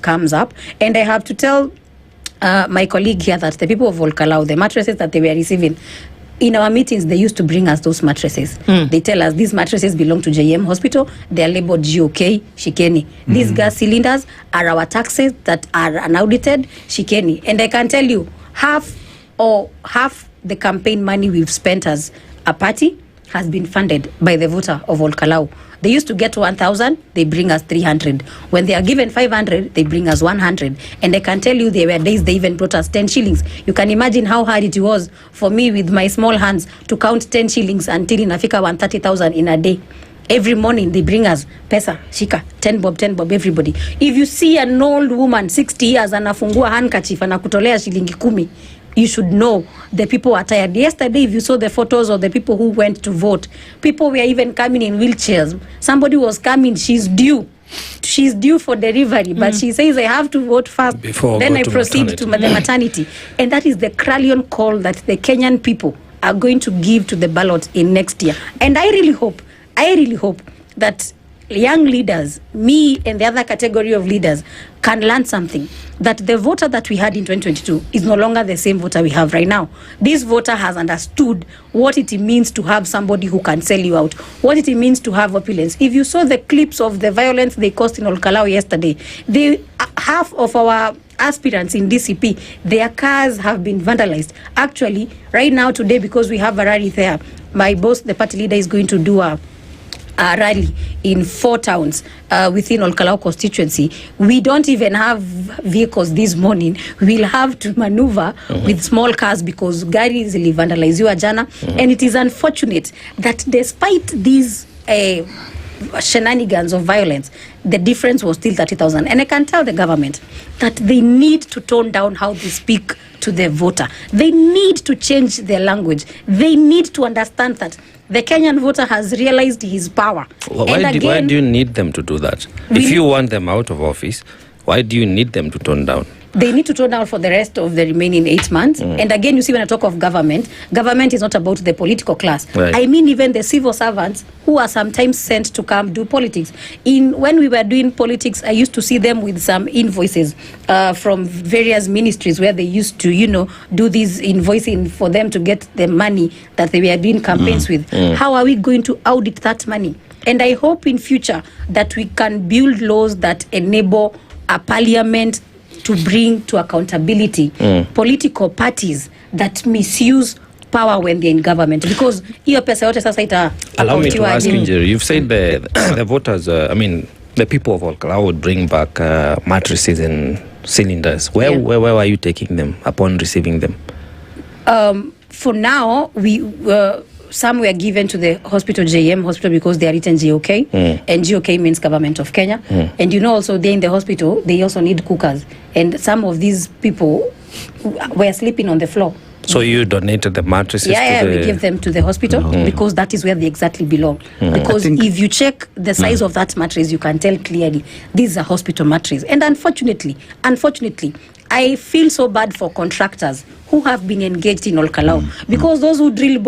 comes up. And I have to tell my colleague here that the people of Olkalau, the mattresses that they were receiving, in our meetings, they used to bring us those mattresses. They tell us these mattresses belong to JM Hospital. They are labeled GOK, Shikeni. These gas cylinders are our taxes that are unaudited, Shikeni. And I can tell you, half the campaign money we've spent as a party has been funded by the voter of Olkalau. They used to get 1,000, they bring us 300. When they are given 500, they bring us 100. And I can tell you, there were days they even brought us 10 shillings. You can imagine how hard it was for me with my small hands to count 10 shillings until in Africa 130,000 in a day. Every morning they bring us pesa, shika, 10 bob, everybody. If you see an old woman, 60 years, anafungua handkerchief, anakutolea shilingi 10, you should know the people are tired. Yesterday, if you saw the photos of the people who went to vote, people were even coming in wheelchairs. Somebody was coming, she's due for delivery, but she says, I have to vote first, then I proceed to the maternity. And that is the clarion call that the Kenyan people are going to give to the ballot in next year. And I really hope that young leaders, me and the other category of leaders, can learn something, that the voter that we had in 2022 is no longer the same voter we have right now. This voter has understood what it means to have somebody who can sell you out, what it means to have opulence. If you saw the clips of the violence they caused in Olkalau yesterday, half of our aspirants in DCP, their cars have been vandalized. Actually, right now, today, because we have a rally there, my boss, the party leader, is going to do a rally in 4 towns within Olkalau constituency. We don't even have vehicles this morning. We'll have to maneuver with small cars because gari zili vandaliziwa jana. And it is unfortunate that despite these shenanigans of violence, the difference was still 30,000. And I can tell the government that they need to tone down how they speak to the voter. They need to change their language. They need to understand that the Kenyan voter has realized his power. Why do you need them to do that? If you want them out of office, why do you need them to tone down? They need to tone down for the rest of the remaining 8 months. And again, you see, when I talk of government is not about the political class. Right. I mean even the civil servants who are sometimes sent to come do politics. When we were doing politics, I used to see them with some invoices from various ministries where they used to, do this invoicing for them to get the money that they were doing campaigns with. How are we going to audit that money? And I hope in future that we can build laws that enable a parliament to bring to accountability political parties that misuse power when they're in government, because hiyo pesa yote sasa ita. Allow me to ask you, Njeri, you've said the voters, the people of Olkalau would bring back mattresses and cylinders. Where are you taking them upon receiving them? For now, some were given to the hospital, JM Hospital, because they are written GOK, and GOK means Government of Kenya. And also there in the hospital, they also need cookers. And some of these people were sleeping on the floor. So you donated the mattresses? Yeah, we give them to the hospital because that is where they exactly belong. Because if you check the size of that mattress, you can tell clearly this is a hospital mattress. And unfortunately, I feel so bad for contractors who have been engaged in Olkalau, because those who drill